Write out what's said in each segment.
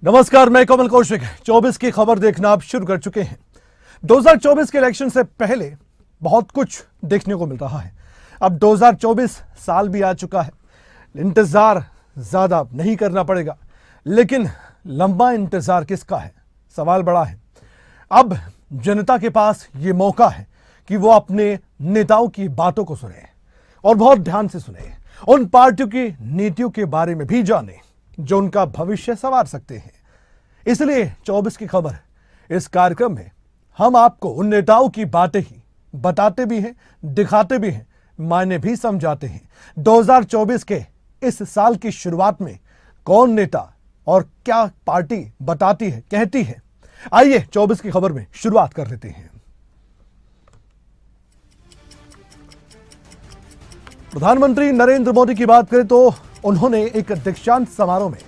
नमस्कार, मैं कमल कौशिक। 24 की खबर देखना आप शुरू कर चुके हैं। 2024 के इलेक्शन से पहले बहुत कुछ देखने को मिल रहा है। अब 2024 साल भी आ चुका है। इंतजार ज्यादा नहीं करना पड़ेगा, लेकिन लंबा इंतजार किसका है, सवाल बड़ा है। अब जनता के पास ये मौका है कि वो अपने नेताओं की बातों को सुने और बहुत ध्यान से सुने, उन पार्टियों की नीतियों के बारे में भी जाने जो उनका भविष्य संवार सकते हैं। इसलिए 24 की खबर इस कार्यक्रम में हम आपको उन नेताओं की बातें ही बताते भी हैं, दिखाते भी हैं, मायने भी समझाते हैं। 2024 के इस साल की शुरुआत में कौन नेता और क्या पार्टी बताती है, कहती है, आइए 24 की खबर में शुरुआत कर लेते हैं। प्रधानमंत्री नरेंद्र मोदी की बात करें तो उन्होंने एक दीक्षांत समारोह में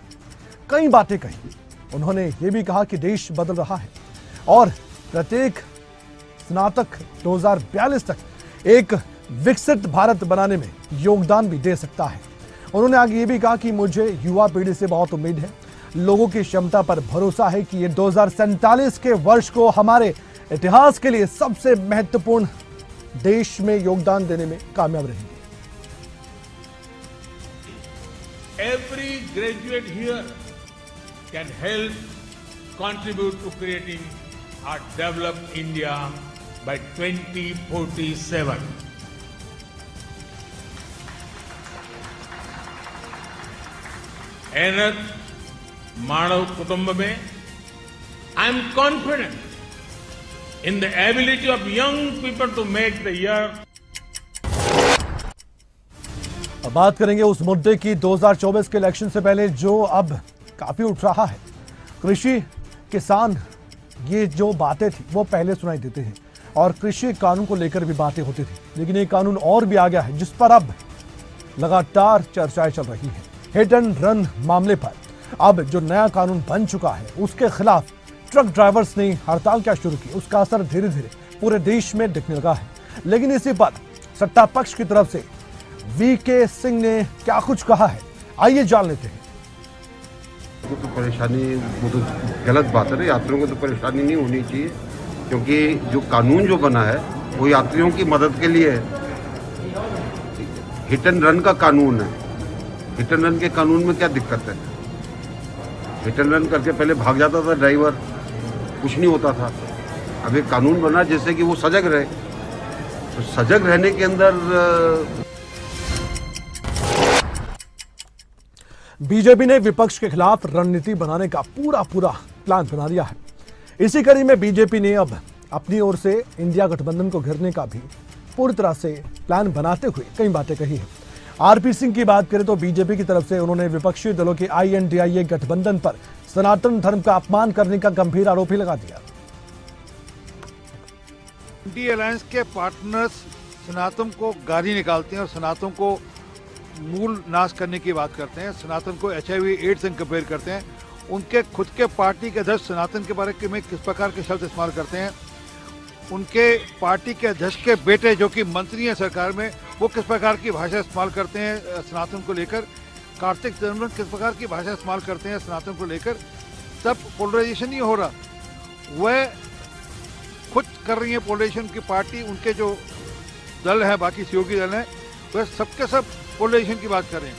कई बातें कही। उन्होंने ये भी कहा कि देश बदल रहा है और प्रत्येक स्नातक 2042 तक एक विकसित भारत बनाने में योगदान भी दे सकता है। उन्होंने आगे ये भी कहा कि मुझे युवा पीढ़ी से बहुत उम्मीद है, लोगों की क्षमता पर भरोसा है कि ये 2047 के वर्ष को हमारे इतिहास के लिए सबसे महत्वपूर्ण देश में योगदान देने में कामयाब रहेंगे। Every graduate here can help contribute to creating a developed India by 2047. एनत मानव कुटुंब में I am confident in the ability of young people to make the year. अब बात करेंगे उस मुद्दे की 2024 के इलेक्शन से पहले जो अब काफी उठ रहा है। कृषि, किसान, ये जो बातें थी वो पहले सुनाई देते हैं और कृषि कानून को लेकर भी बातें होती थी, लेकिन ये कानून और भी आ गया है जिस पर अब लगातार चर्चाएं चल रही हैं। हिट एंड रन मामले पर अब जो नया कानून बन चुका है उसके खिलाफ ट्रक ड्राइवर्स ने हड़ताल क्या शुरू की, उसका असर धीरे धीरे पूरे देश में दिखने लगा है। लेकिन इसी पर सत्ता पक्ष की तरफ से वीके सिंह ने क्या कुछ कहा है, आइए जान लेते हैं। वो तो परेशानी, वो तो गलत बात है ना। यात्रियों को तो परेशानी नहीं होनी चाहिए, क्योंकि जो कानून जो बना है वो यात्रियों की मदद के लिए है। हिट एंड रन का कानून है। हिट एंड रन के कानून में क्या दिक्कत है? हिट एंड रन करके पहले भाग जाता था ड्राइवर, कुछ नहीं होता था। अब एक कानून बना जिससे कि वो सजग रहे, तो सजग रहने के अंदर बीजेपी ने विपक्ष के खिलाफ रणनीति बनाने का पूरा प्लान बना लिया है। इसी कड़ी में बीजेपी ने अब अपनी ओर से इंडिया गठबंधन को घेरने का भी पूरी तरह से प्लान बनाते हुए कई बातें कही है। आरपी सिंह की बात करें तो बीजेपी की तरफ से उन्होंने विपक्षी दलों के INDIA गठबंधन पर सनातन धर्म का अपमान करने का गंभीर आरोप ही लगा दिया। इंडी अलायंस के पार्टनर्स सनातन को गाली निकालते हैं और सनातन को मूल नाश करने की बात करते हैं, सनातन को HIV एड्स से कंपेयर करते हैं। उनके खुद के पार्टी के अध्यक्ष सनातन के बारे में किस प्रकार के शब्द इस्तेमाल करते हैं, उनके पार्टी के अध्यक्ष के बेटे जो कि मंत्री हैं सरकार में, वो किस प्रकार की भाषा इस्तेमाल करते हैं सनातन को लेकर, कार्तिक चिदम्बरम किस प्रकार की भाषा इस्तेमाल करते हैं सनातन को लेकर। सब पोलराइजेशन ही हो रहा, वह खुद कर रही है पोलराइजेशन की पार्टी। उनके जो दल है, बाकी सहयोगी दल हैं, वह सबके सब पोलराइजेशन की बात कर रहे हैं।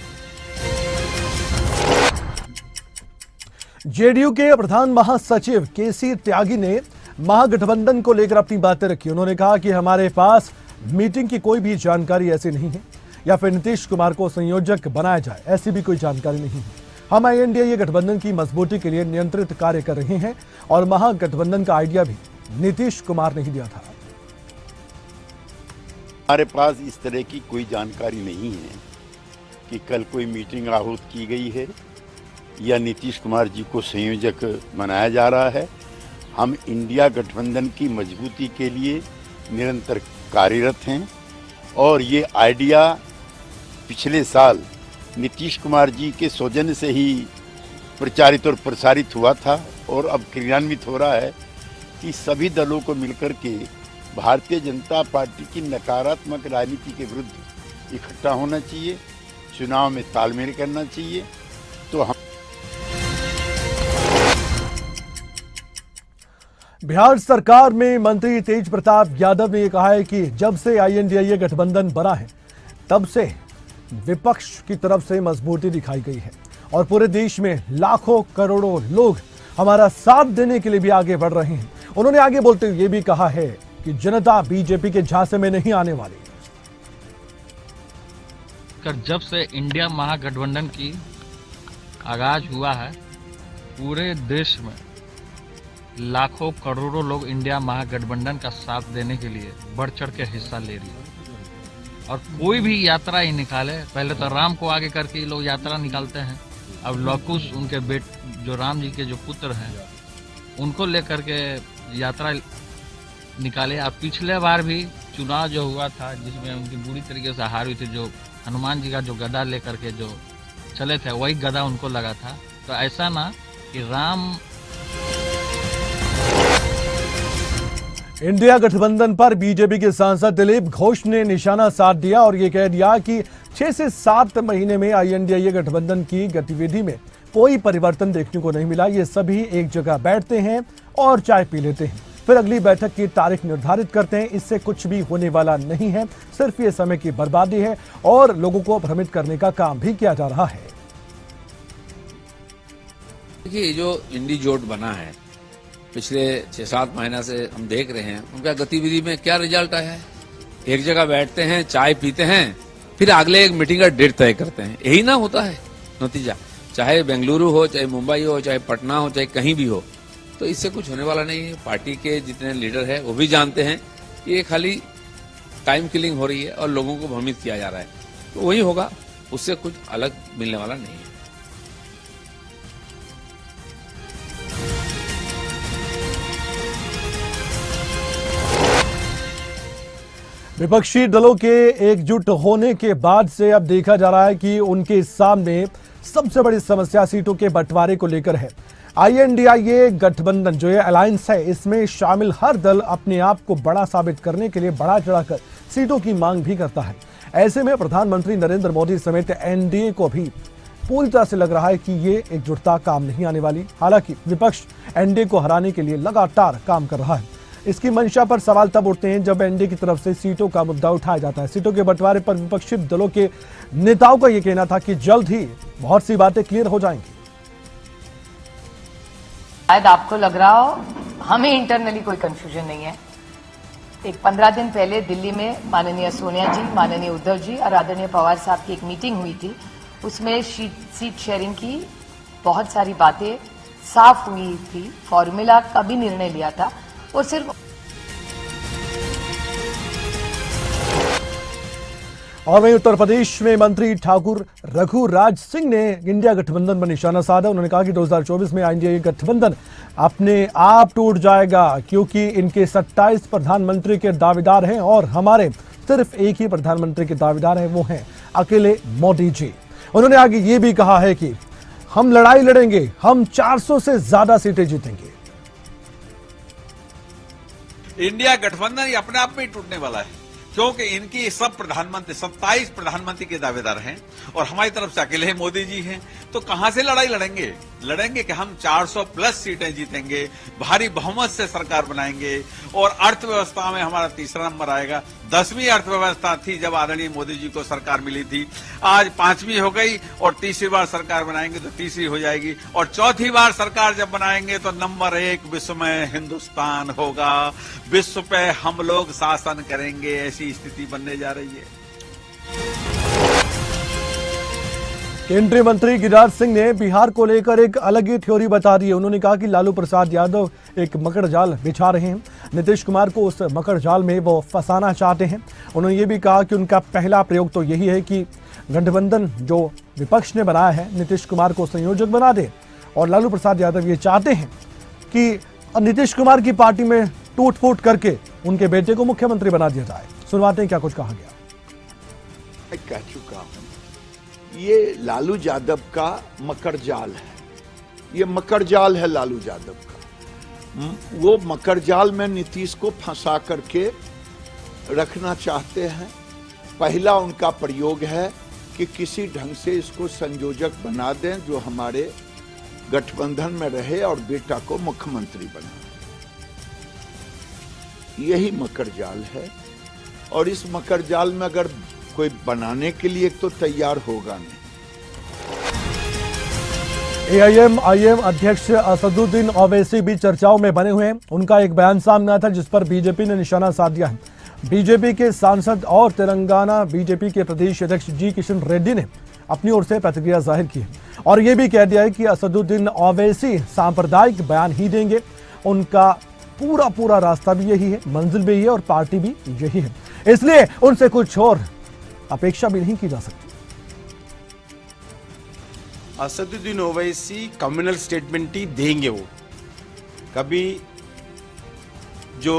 जेडीयू के प्रधान महासचिव केसी त्यागी ने महागठबंधन को लेकर अपनी बातें रखी। उन्होंने कहा कि हमारे पास मीटिंग की कोई भी जानकारी ऐसी नहीं है या फिर नीतीश कुमार को संयोजक बनाया जाए, ऐसी भी कोई जानकारी नहीं है। हम INDIA गठबंधन की मजबूती के लिए नियंत्रित कार्य कर रहे हैं और महागठबंधन का आइडिया भी नीतीश कुमार ने ही दिया था। हमारे पास इस तरह की कोई जानकारी नहीं है कि कल कोई मीटिंग आहूत की गई है या नीतीश कुमार जी को संयोजक बनाया जा रहा है। हम इंडिया गठबंधन की मजबूती के लिए निरंतर कार्यरत हैं और ये आइडिया पिछले साल नीतीश कुमार जी के सौजन्य से ही प्रचारित और प्रसारित हुआ था और अब क्रियान्वित हो रहा है कि सभी दलों को मिलकर के भारतीय जनता पार्टी की नकारात्मक राजनीति के विरुद्ध इकट्ठा होना चाहिए, चुनाव में तालमेल करना चाहिए। तो हम बिहार सरकार में मंत्री तेज प्रताप यादव ने यह कहा है कि जब से INDIA गठबंधन बना है तब से विपक्ष की तरफ से मजबूती दिखाई गई है और पूरे देश में लाखों करोड़ों लोग हमारा साथ देने के लिए भी आगे बढ़ रहे हैं। उन्होंने आगे बोलते हुए यह भी कहा है कि जनता बीजेपी के झांसे में नहीं आने वाली। जब से इंडिया महागठबंधन की आगाज हुआ है, पूरे देश में लाखों करोड़ों लोग इंडिया महागठबंधन का साथ देने के लिए बढ़ चढ़ के हिस्सा ले रही है। और कोई भी यात्रा ही निकाले, पहले तो राम को आगे करके लोग यात्रा निकालते हैं, अब लवकुश उनके जो राम जी के जो पुत्र हैं उनको लेकर के यात्रा निकाले। अब पिछले बार भी चुनाव जो हुआ था जिसमें उनकी बुरी तरीके से हार हुई थी, जो हनुमान जी का जो गदा लेकर के जो चले थे वही गदा उनको लगा था। तो ऐसा ना कि राम इंडिया गठबंधन पर बीजेपी के सांसद दिलीप घोष ने निशाना साध दिया और ये कह दिया कि 6 से 7 महीने में INDIA गठबंधन की गतिविधि में कोई परिवर्तन देखने को नहीं मिला। ये सभी एक जगह बैठते हैं और चाय पी लेते हैं, फिर अगली बैठक की तारीख निर्धारित करते हैं। इससे कुछ भी होने वाला नहीं है, सिर्फ ये समय की बर्बादी है और लोगों को भ्रमित करने का काम भी किया जा रहा है। देखिए, जो इंडी जोट बना है पिछले 6-7 महीना से हम देख रहे हैं, उनका गतिविधि में क्या रिजल्ट आया है। एक जगह बैठते हैं, चाय पीते हैं, फिर अगले एक मीटिंग का डेट तय करते हैं। यही ना होता है नतीजा, चाहे बेंगलुरु हो, चाहे मुंबई हो, चाहे पटना हो, चाहे कहीं भी हो। तो इससे कुछ होने वाला नहीं है। पार्टी के जितने लीडर हैं वो भी जानते हैं कि ये खाली टाइम किलिंग हो रही है और लोगों को भ्रमित किया जा रहा है। तो वही होगा, उससे कुछ अलग मिलने वाला नहीं है। विपक्षी दलों के एकजुट होने के बाद से अब देखा जा रहा है कि उनके सामने सबसे बड़ी समस्या सीटों के बंटवारे को लेकर है। INDIA गठबंधन जो ये अलायंस है, इसमें शामिल हर दल अपने आप को बड़ा साबित करने के लिए बढ़ा चढ़ाकर सीटों की मांग भी करता है। ऐसे में प्रधानमंत्री नरेंद्र मोदी समेत NDA को भी पूरी तरह से लग रहा है कि ये एकजुटता काम नहीं आने वाली। हालांकि विपक्ष NDA को हराने के लिए लगातार काम कर रहा है। इसकी मंशा पर सवाल तब उठते हैं जब NDA की तरफ से सीटों का मुद्दा उठाया जाता है। सीटों के बंटवारे पर विपक्षी दलों के नेताओं का यह कहना था कि जल्द ही बहुत सी बातें क्लियर हो जाएंगी। शायद आपको लग रहा हो, हमें इंटरनली कोई कंफ्यूजन नहीं है। एक 15 दिन पहले दिल्ली में माननीय सोनिया जी, माननीय उद्धव जी और आदरणीय पवार साहब की एक मीटिंग हुई थी। उसमें सीट शेयरिंग की बहुत सारी बातें साफ हुई थी, फॉर्मूला का भी निर्णय लिया था और सिर्फ और वहीं उत्तर प्रदेश में मंत्री ठाकुर रघुराज सिंह ने इंडिया गठबंधन पर निशाना साधा। उन्होंने कहा कि 2024 में INDIA गठबंधन अपने आप टूट जाएगा क्योंकि इनके 27 प्रधानमंत्री के दावेदार हैं और हमारे सिर्फ एक ही प्रधानमंत्री के दावेदार हैं, वो हैं अकेले मोदी जी। उन्होंने आगे ये भी कहा है कि हम लड़ाई लड़ेंगे, हम 400 से ज्यादा सीटें जीतेंगे। इंडिया गठबंधन ये अपने आप में ही टूटने वाला है क्योंकि इनकी सब प्रधानमंत्री 27 प्रधानमंत्री के दावेदार हैं और हमारी तरफ से अकेले मोदी जी हैं। तो कहां से लड़ाई लड़ेंगे कि हम 400 प्लस सीटें जीतेंगे, भारी बहुमत से सरकार बनाएंगे और अर्थव्यवस्था में हमारा तीसरा नंबर आएगा। 10वीं अर्थव्यवस्था थी जब आदरणीय मोदी जी को सरकार मिली थी, आज 5वीं हो गई और तीसरी बार सरकार बनाएंगे तो तीसरी हो जाएगी और चौथी बार सरकार जब बनाएंगे तो नंबर 1 विश्व में हिंदुस्तान होगा, विश्व पे हम लोग शासन करेंगे। ऐसी स्थिति बनने जा रही है। केंद्रीय मंत्री गिरिराज सिंह ने बिहार को लेकर एक अलग ही थ्योरी बता दी है। उन्होंने कहा कि लालू प्रसाद यादव एक मकड़ जाल बिछा रहे हैं, नीतीश कुमार को उस मकड़ जाल में वो फंसाना चाहते हैं। उन्होंने ये भी कहा कि उनका पहला प्रयोग तो यही है कि गठबंधन जो विपक्ष ने बनाया है नीतीश कुमार को संयोजक बना दे और लालू प्रसाद यादव ये चाहते हैं कि नीतीश कुमार की पार्टी में टूट फूट करके उनके बेटे को मुख्यमंत्री बना दिया जाए। सुनवाते हैं क्या कुछ कहा गया। मैं कह चुका हूं, ये लालू यादव का मकर जाल है, ये मकर जाल है लालू यादव का। वो मकर जाल में नीतीश को फंसा करके रखना चाहते हैं। पहला उनका प्रयोग है कि किसी ढंग से इसको संयोजक बना दें जो हमारे गठबंधन में रहे और बेटा को मुख्यमंत्री बना। यही मकर जाल है। और इस मकर जाल में अगर कोई बनाने के लिए तो तैयार होगा नहीं। AIM-IM अध्यक्ष असदुद्दीन ओवैसी भी चर्चाओं में बने हुए हैं। उनका एक बयान सामने आया था जिस पर बीजेपी ने निशाना साध दिया है। बीजेपी के सांसद और तेलंगाना बीजेपी के प्रदेश अध्यक्ष जी किशन रेड्डी ने अपनी ओर से प्रतिक्रिया जाहिर की है और ये भी कह दिया है कि असदुद्दीन ओवैसी सांप्रदायिक बयान ही देंगे। उनका पूरा रास्ता भी यही है, मंजिल भी यही है और पार्टी भी यही है, इसलिए उनसे कुछ और अपेक्षा भी नहीं की जा सकती। असदुद्दीन ओवैसी कम्युनल स्टेटमेंट ही देंगे। वो कभी जो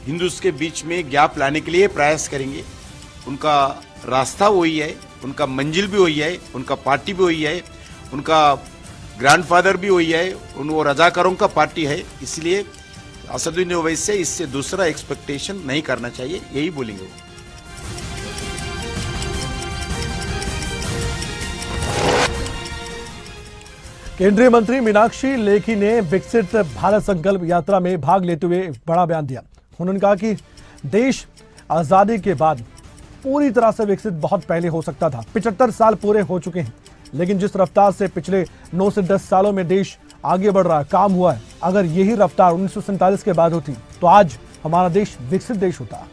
हिंदूज के बीच में गैप लाने के लिए प्रयास करेंगे। उनका रास्ता वही है, उनका मंजिल भी वही है, उनका पार्टी भी वही है, उनका ग्रैंडफादर भी वही है, वो रजाकारों का पार्टी है। इसलिए असदुद्दीन ओवैसी से इससे दूसरा एक्सपेक्टेशन नहीं करना चाहिए, यही बोलेंगे वो। केंद्रीय मंत्री मीनाक्षी लेखी ने विकसित भारत संकल्प यात्रा में भाग लेते हुए एक बड़ा बयान दिया। उन्होंने कहा कि देश आजादी के बाद पूरी तरह से विकसित बहुत पहले हो सकता था। 75 साल पूरे हो चुके हैं, लेकिन जिस रफ्तार से पिछले 9 से 10 सालों में देश आगे बढ़ रहा है, काम हुआ है, अगर यही रफ्तार 1947 के बाद होती तो आज हमारा देश विकसित देश होता।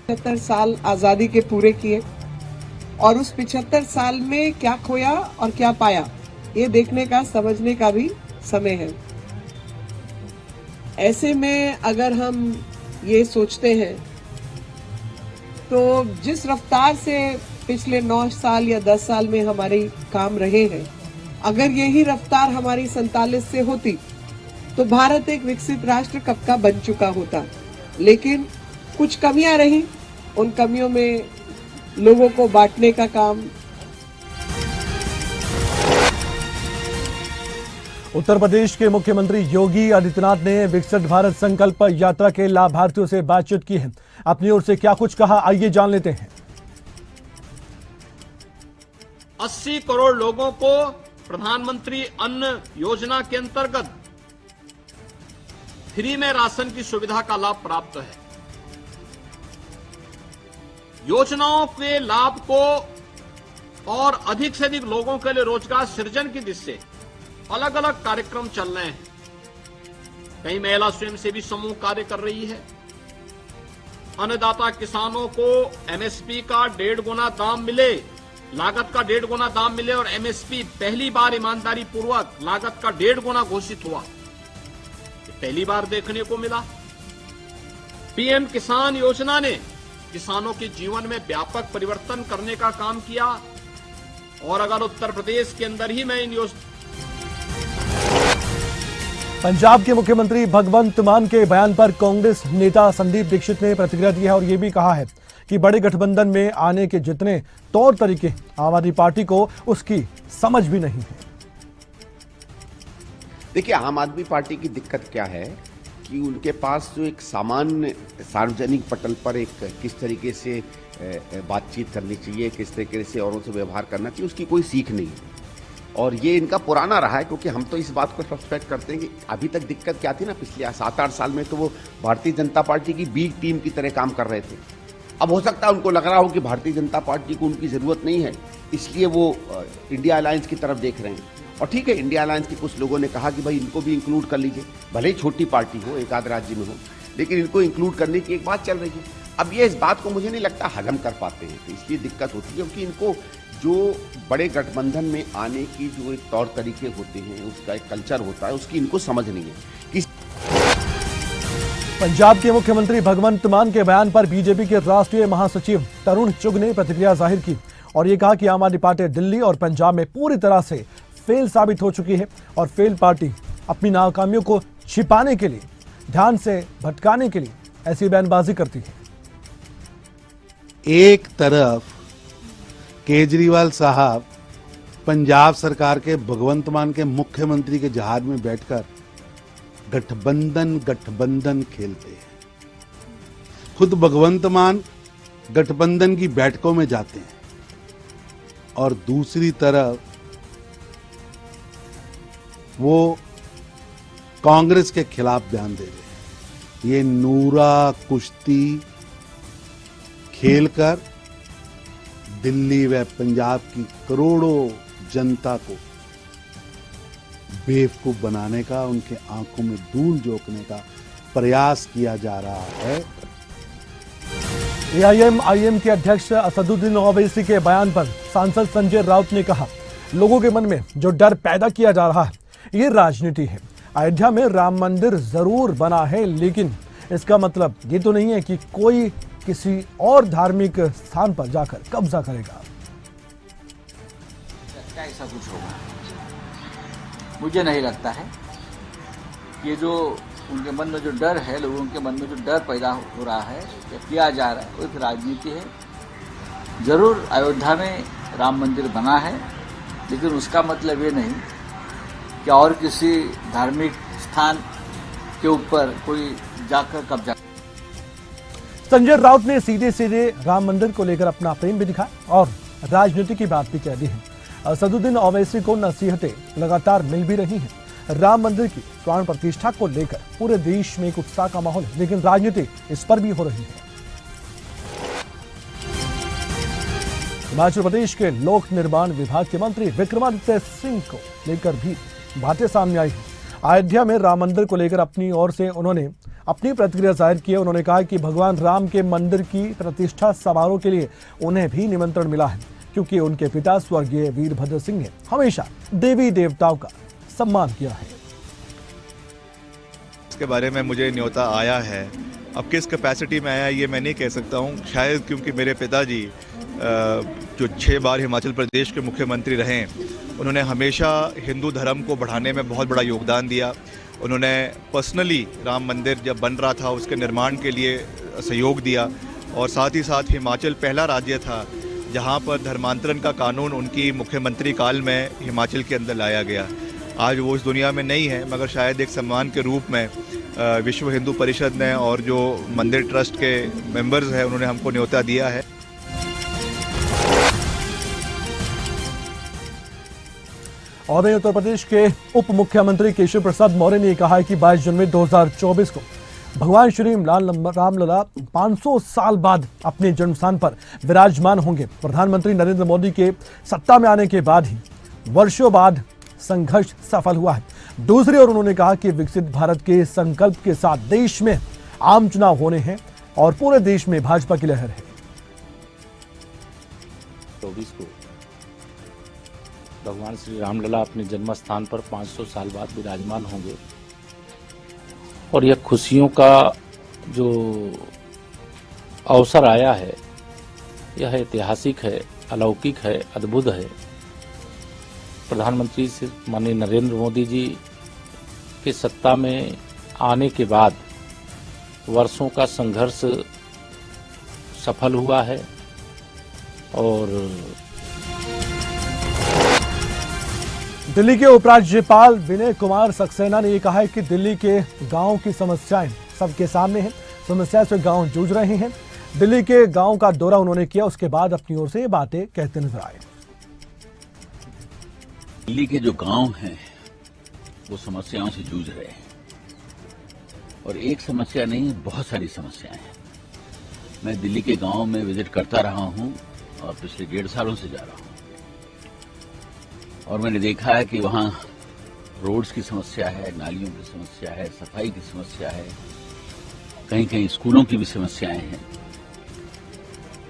75 साल आजादी के पूरे किए और उस 75 साल में क्या खोया और क्या पाया, ये देखने का, समझने का भी समय है। ऐसे में अगर हम ये सोचते हैं तो जिस रफ्तार से पिछले 9 साल या 10 साल में हमारे काम रहे हैं, अगर यही रफ्तार हमारी 47 से होती तो भारत एक विकसित राष्ट्र कब का बन चुका होता। लेकिन कुछ कमियां रही, उन कमियों में लोगों को बांटने का काम। उत्तर प्रदेश के मुख्यमंत्री योगी आदित्यनाथ ने विकसित भारत संकल्प यात्रा के लाभार्थियों से बातचीत की है। अपनी ओर से क्या कुछ कहा, आइए जान लेते हैं। 80 करोड़ लोगों को प्रधानमंत्री अन्न योजना के अंतर्गत फ्री में राशन की सुविधा का लाभ प्राप्त है। योजनाओं के लाभ को और अधिक से अधिक लोगों के लिए रोजगार सृजन की दिशा से अलग अलग कार्यक्रम चल रहे हैं। कई महिला स्वयंसेवी समूह कार्य कर रही है। अन्नदाता किसानों को एमएसपी का 1.5 गुना दाम मिले, लागत का 1.5 गुना दाम मिले और एमएसपी पहली बार ईमानदारी पूर्वक लागत का 1.5 गुना घोषित हुआ, पहली बार देखने को मिला। पीएम किसान योजना ने किसानों के जीवन में व्यापक परिवर्तन करने का काम किया। और अगर उत्तर प्रदेश के अंदर ही मैं इन पंजाब के मुख्यमंत्री भगवंत मान के बयान पर कांग्रेस नेता संदीप दीक्षित ने प्रतिक्रिया दी है और यह भी कहा है कि बड़े गठबंधन में आने के जितने तौर तरीके आम आदमी पार्टी को उसकी समझ भी नहीं है। देखिए, आम आदमी पार्टी की दिक्कत क्या है कि उनके पास जो एक सामान्य सार्वजनिक पटल पर एक किस तरीके से बातचीत करनी चाहिए, किस तरीके से औरों से व्यवहार करना चाहिए, उसकी कोई सीख नहीं है। और ये इनका पुराना रहा है, क्योंकि हम तो इस बात को सस्पेक्ट करते हैं कि अभी तक दिक्कत क्या थी ना, पिछले 7-8 साल में तो वो भारतीय जनता पार्टी की बी टीम की तरह काम कर रहे थे। अब हो सकता है उनको लग रहा हो कि भारतीय जनता पार्टी को उनकी ज़रूरत नहीं है, इसलिए वो इंडिया अलायंस की तरफ देख रहे हैं। और ठीक है, इंडिया अलायंस के कुछ लोगों ने कहा कि भाई इनको भी इंक्लूड कर लीजिए, भले ही छोटी पार्टी हो, एक आध राज्य में हो, लेकिन इनको इंक्लूड करने की एक बात चल रही है। अब ये इस बात को मुझे नहीं लगता हजम कर पाते हैं, तो इसलिए दिक्कत होती है, क्योंकि इनको जो बड़े गठबंधन में आने की जो एक तौर तरीके होते हैं, उसका एक कल्चर होता है, उसकी इनको समझ नहीं है। पंजाब के मुख्यमंत्री भगवंत मान के बयान पर बीजेपी के राष्ट्रीय महासचिव तरुण चुग ने प्रतिक्रिया जाहिर की और ये कहा कि आम आदमी पार्टी दिल्ली और पंजाब में पूरी तरह से फेल साबित हो चुकी है और फेल पार्टी अपनी नाकामियों को छिपाने के लिए, ध्यान से भटकाने के लिए ऐसी बयानबाजी करती है। एक तरफ केजरीवाल साहब पंजाब सरकार के भगवंत मान के मुख्यमंत्री के जहाज में बैठकर गठबंधन खेलते हैं। खुद भगवंत मान गठबंधन की बैठकों में जाते हैं और दूसरी तरफ वो कांग्रेस के खिलाफ बयान दे रहे हैं। ये नूरा कुश्ती खेलकर दिल्ली व पंजाब की करोड़ों जनता को बेवकूफ बनाने का, उनके आंखों में धूल झोंकने का प्रयास किया जा रहा है। एआईएम के अध्यक्ष असदुद्दीन ओवैसी के बयान पर सांसद संजय राउत ने कहा, लोगों के मन में जो डर पैदा किया जा रहा है ये राजनीति है। अयोध्या में राम मंदिर जरूर बना है, लेकिन इसका मतलब ये तो नहीं है कि कोई किसी और धार्मिक स्थान पर जाकर कब्जा करेगा। क्या ऐसा कुछ होगा? मुझे नहीं लगता है। ये जो उनके मन में जो डर है, लोगों के मन में जो डर पैदा हो रहा है या किया जा रहा है, वो एक राजनीति है। जरूर अयोध्या में राम मंदिर बना है, लेकिन उसका मतलब ये नहीं कि और किसी धार्मिक स्थान के ऊपर कोई जाकर कब्जा। संजय राउत ने सीधे सीधे राम मंदिर को लेकर अपना प्रेम भी दिखाया और राजनीति की बात भी कह दी है। असदुद्दीन ओवैसी को नसीहतें लगातार मिल भी रही हैं। राम मंदिर की प्राण प्रतिष्ठा को लेकर पूरे देश में एक उत्साह का माहौल है, लेकिन राजनीति इस पर भी हो रही है। हिमाचल प्रदेश के लोक निर्माण विभाग के मंत्री विक्रमादित्य सिंह को लेकर भी बातें सामने आई हैं। अयोध्या में राम मंदिर को लेकर अपनी ओर से उन्होंने अपनी प्रतिक्रिया जाहिर की है। उन्होंने कहा कि भगवान राम के मंदिर की प्रतिष्ठा समारोह के लिए उन्हें भी निमंत्रण मिला है, क्योंकि उनके पिता स्वर्गीय वीरभद्र सिंह ने हमेशा देवी देवताओं का सम्मान किया है। इसके बारे में मुझे न्योता आया है। अब किस कैपेसिटी में आया ये मैं नहीं कह सकता हूँ। शायद क्योंकि मेरे पिताजी जो 6 बार हिमाचल प्रदेश के मुख्यमंत्री रहे, उन्होंने हमेशा हिंदू धर्म को बढ़ाने में बहुत बड़ा योगदान दिया। उन्होंने पर्सनली राम मंदिर जब बन रहा था उसके निर्माण के लिए सहयोग दिया, और साथ ही साथ हिमाचल पहला राज्य था जहां पर धर्मांतरण का कानून उनकी मुख्यमंत्री काल में हिमाचल के अंदर लाया गया। आज वो इस दुनिया में नहीं है, मगर शायद एक सम्मान के रूप में विश्व हिंदू परिषद ने और जो मंदिर ट्रस्ट के मेंबर्स हैं उन्होंने हमको न्योता दिया है। और वहीं उत्तर प्रदेश के उप मुख्यमंत्री केशव प्रसाद मौर्य ने कहा है कि 22 जनवरी 2024 को भगवान श्री रामलला 500 साल बाद अपने जन्मस्थान पर विराजमान होंगे। प्रधानमंत्री नरेंद्र मोदी के सत्ता में आने के बाद ही वर्षों बाद संघर्ष सफल हुआ है। दूसरी ओर उन्होंने कहा कि विकसित भारत के संकल्प के साथ देश में आम चुनाव होने हैं और पूरे देश में भाजपा की लहर है। 24 को भगवान श्री रामलला अपने जन्म स्थान पर 500 साल बाद विराजमान होंगे, और यह खुशियों का जो अवसर आया है यह ऐतिहासिक है, अलौकिक है, अद्भुत है। प्रधानमंत्री श्री माननीय नरेंद्र मोदी जी के सत्ता में आने के बाद वर्षों का संघर्ष सफल हुआ है, और दिल्ली के उपराज्यपाल विनय कुमार सक्सेना ने यह कहा है कि दिल्ली के गांवों की समस्याएं सबके सामने हैं। समस्या से गांव जूझ रहे हैं। दिल्ली के गांव का दौरा उन्होंने किया, उसके बाद अपनी ओर से ये बातें कहते नजर आए। दिल्ली के जो गांव हैं वो समस्याओं से जूझ रहे हैं, और एक समस्या नहीं, बहुत सारी समस्याएं हैं। मैं दिल्ली के गांव में विजिट करता रहा हूं और पिछले 1.5 सालों से जा रहा हूं, और मैंने देखा है कि वहां रोड्स की समस्या है, नालियों की समस्या है, सफाई की समस्या है, कहीं कहीं स्कूलों की भी समस्याएं हैं।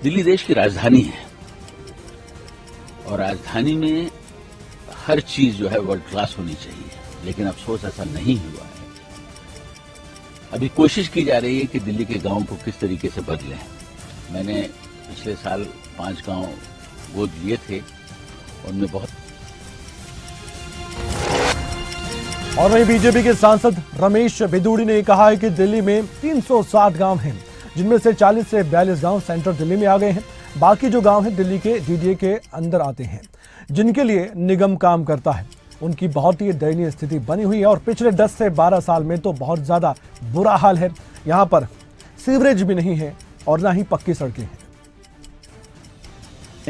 दिल्ली देश की राजधानी है, और राजधानी में हर चीज जो है वर्ल्ड क्लास होनी चाहिए, लेकिन अफसोस ऐसा नहीं हुआ है। अभी कोशिश की जा रही है कि दिल्ली के गांव को किस तरीके से बदलें। मैंने पिछले साल 5 गांव गोद लिए थे, उनमें बहुत। और वहीं बीजेपी के सांसद रमेश बिदूड़ी ने कहा है कि दिल्ली में 360 गांव हैं, जिनमें से 40 से 42 गांव सेंट्रल दिल्ली में आ गए हैं। बाकी जो गांव हैं दिल्ली के डीडीए के अंदर आते हैं, जिनके लिए निगम काम करता है। उनकी बहुत ही दयनीय स्थिति बनी हुई है, और पिछले 10 से 12 साल में तो बहुत ज्यादा बुरा हाल है। यहाँ पर सीवरेज भी नहीं है और ना ही पक्की सड़कें हैं।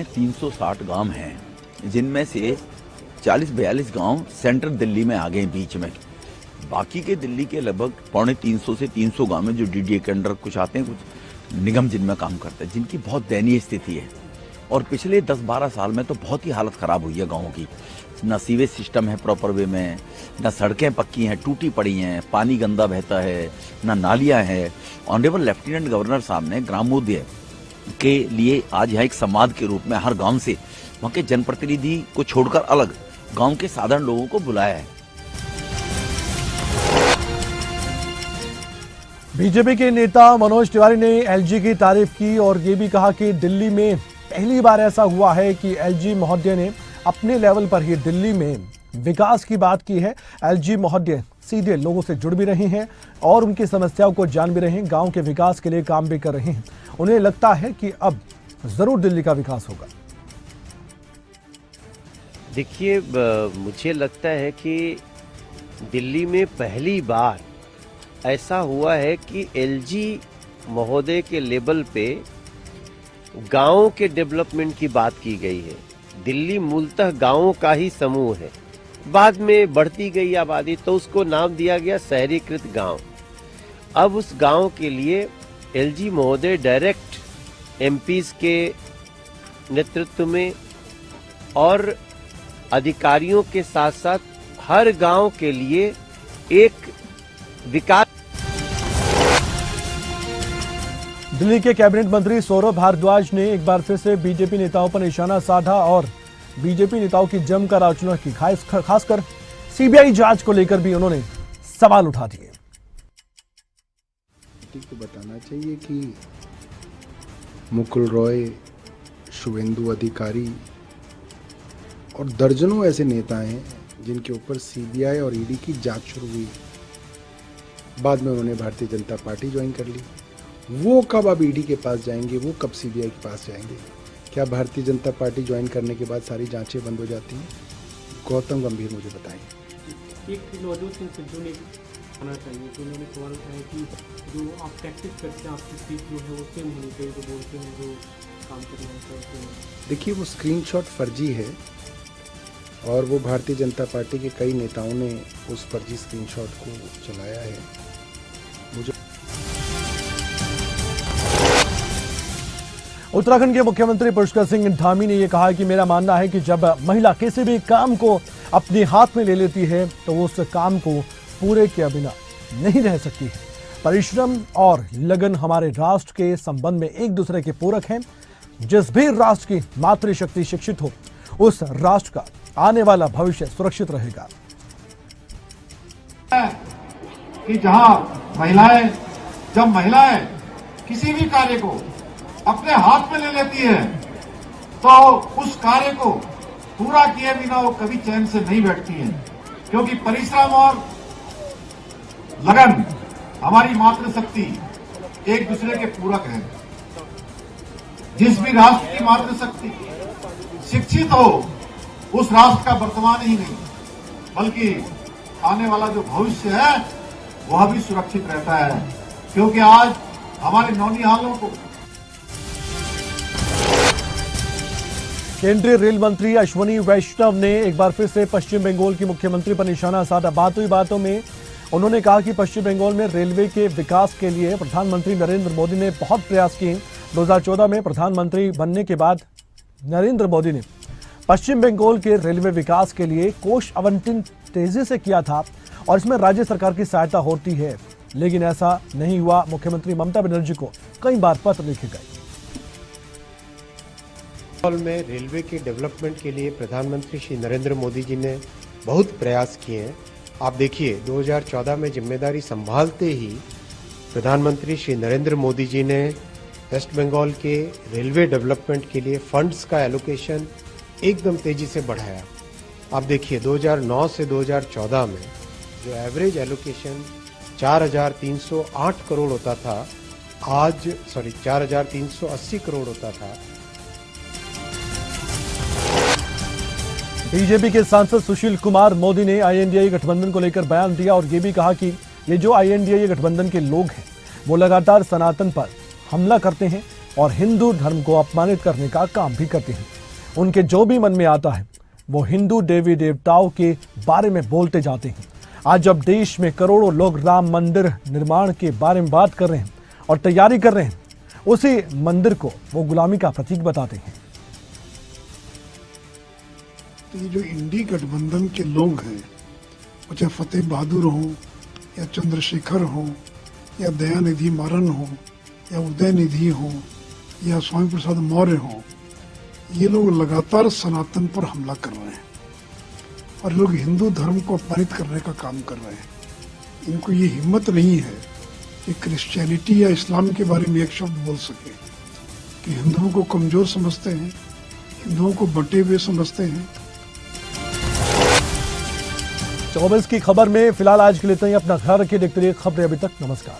360 गांव हैं, जिनमें से 40-42 गांव सेंट्रल दिल्ली में आ गए बीच में। बाकी के दिल्ली के लगभग 250 से 300 गांव में जो डीडीए के अंडर कुछ आते हैं, कुछ निगम जिनमें काम करते हैं, जिनकी बहुत दयनीय स्थिति है। और पिछले 10-12 साल में तो बहुत ही हालत खराब हुई है गाँव की। ना सीवेज सिस्टम है प्रॉपर वे में, ना सड़कें पक्की हैं, टूटी पड़ी हैं, पानी गंदा बहता है, ना नालियाँ हैं। ऑनरेबल लेफ्टिनेंट गवर्नर साहब ने ग्रामोदय के लिए आज यहाँ एक संवाद के रूप में हर गांव से वहाँ के जनप्रतिनिधि को छोड़कर अलग गांव के साधारण लोगों को बुलाया है। बीजेपी के नेता मनोज तिवारी ने एलजी की तारीफ की और ये भी कहा कि दिल्ली में पहली बार ऐसा हुआ है कि एलजी महोदय ने अपने लेवल पर ही दिल्ली में विकास की बात की है। एलजी महोदय सीधे लोगों से जुड़ भी रहे हैं और उनकी समस्याओं को जान भी रहे हैं, गांव के विकास के लिए काम भी कर रहे हैं। उन्हें लगता है कि अब जरूर दिल्ली का विकास होगा। देखिए, मुझे लगता है कि दिल्ली में पहली बार ऐसा हुआ है कि एलजी महोदय के लेवल पे गांव के डेवलपमेंट की बात की गई है। दिल्ली मूलतः गांवों का ही समूह है, बाद में बढ़ती गई आबादी तो उसको नाम दिया गया शहरीकृत गांव। अब उस गांव के लिए एलजी महोदय डायरेक्ट एमपीज के नेतृत्व में और अधिकारियों के साथ साथ हर गांव के लिए एक विकास। दिल्ली के कैबिनेट मंत्री सौरभ भारद्वाज ने एक बार फिर से बीजेपी नेताओं पर निशाना साधा और बीजेपी नेताओं की जमकर आलोचना की। खासकर सीबीआई जांच को लेकर भी उन्होंने सवाल उठा दिए। को बताना चाहिए कि मुकुल रॉय, शुभेंदु अधिकारी और दर्जनों ऐसे नेता हैं जिनके ऊपर सीबीआई और ईडी की जांच शुरू हुई। बाद में उन्होंने भारतीय जनता पार्टी ज्वाइन कर ली। वो कब अब ईडी के पास जाएंगे, वो कब सीबीआई के पास जाएंगे? क्या भारतीय जनता पार्टी ज्वाइन करने के बाद सारी जांचें बंद हो जाती हैं? गौतम गंभीर मुझे बताएं। एक नवजोत सिंह सिद्धू ने आना चाहिए, तो उन्होंने सवाल उठाया कि जो आप प्रैक्टिस करते हैं आपकी सीट जो है वो सेम होनी चाहिए, तो बोलते हैं जो काम करना होता है। देखिए, वो स्क्रीनशॉट फर्जी है और वो भारतीय जनता पार्टी के कई नेताओं ने उस फर्जी स्क्रीनशॉट को चलाया है। मुझे उत्तराखंड के मुख्यमंत्री पुष्कर सिंह धामी ने यह कहा कि मेरा मानना है कि जब महिला किसी भी काम को अपने हाथ में ले लेती है तो वो उस काम को पूरे किए बिना नहीं रह सकती है। परिश्रम और लगन हमारे राष्ट्र के संबंध में एक दूसरे के पूरक हैं। जिस भी राष्ट्र की मातृशक्ति शिक्षित हो, उस राष्ट्र का आने वाला भविष्य सुरक्षित रहेगा। कि जब महिलाएं किसी भी कार्य को अपने हाथ में ले लेती है तो उस कार्य को पूरा किए बिना वो कभी चैन से नहीं बैठती है, क्योंकि परिश्रम और लगन हमारी मातृशक्ति एक दूसरे के पूरक है। जिस भी राष्ट्र की मातृशक्ति शिक्षित हो, उस राष्ट्र का वर्तमान ही नहीं बल्कि आने वाला जो भविष्य है वह भी सुरक्षित रहता है, क्योंकि आज हमारे नौनिहालों को। केंद्रीय रेल मंत्री अश्विनी वैष्णव ने एक बार फिर से पश्चिम बंगाल की मुख्यमंत्री पर निशाना साधा। बातों ही बातों में उन्होंने कहा कि पश्चिम बंगाल में रेलवे के विकास के लिए प्रधानमंत्री नरेंद्र मोदी ने बहुत प्रयास किए। 2014 में प्रधानमंत्री बनने के बाद नरेंद्र मोदी ने पश्चिम बंगाल के रेलवे विकास के लिए कोष आवंटन तेजी से किया था और इसमें राज्य सरकार की सहायता होती है, लेकिन ऐसा नहीं हुआ। मुख्यमंत्री ममता बनर्जी को कई बार पत्र लिखे गए। में रेलवे के डेवलपमेंट के लिए प्रधानमंत्री श्री नरेंद्र मोदी जी ने बहुत प्रयास किए हैं। आप देखिए, 2014 में जिम्मेदारी संभालते ही प्रधानमंत्री श्री नरेंद्र मोदी जी ने वेस्ट बंगाल के रेलवे डेवलपमेंट के लिए फंड्स का एलोकेशन एकदम तेजी से बढ़ाया। आप देखिए, 2009 से 2014 में जो एवरेज एलोकेशन 4,308 करोड़ होता था, 4,380 करोड़ होता था। बीजेपी के सांसद सुशील कुमार मोदी ने आईएनडीए गठबंधन को लेकर बयान दिया और ये भी कहा कि ये जो आईएनडीए गठबंधन के लोग हैं वो लगातार सनातन पर हमला करते हैं और हिंदू धर्म को अपमानित करने का काम भी करते हैं। उनके जो भी मन में आता है वो हिंदू देवी देवताओं के बारे में बोलते जाते हैं। आज जब देश में करोड़ों लोग राम मंदिर निर्माण के बारे में बात कर रहे हैं और तैयारी कर रहे हैं, उसी मंदिर को वो गुलामी का प्रतीक बताते हैं। तो ये जो इंडी गठबंधन के लोग हैं, वो चाहे फतेह बहादुर हो या चंद्रशेखर हो या दयानिधि मारन हो या उदयनिधि हो या स्वामी प्रसाद मौर्य हो, ये लोग लगातार सनातन पर हमला कर रहे हैं और लोग हिंदू धर्म को अपमानित करने का काम कर रहे हैं। इनको ये हिम्मत नहीं है कि क्रिश्चियनिटी या इस्लाम के बारे में एक शब्द बोल सके, कि हिंदुओं को कमजोर समझते हैं, हिंदुओं को बटे हुए समझते हैं। 24 की खबर में फिलहाल आज के लिए इतना ही। अपना ख्याल रखिए, देखते रहिए खबरें अभी तक। नमस्कार।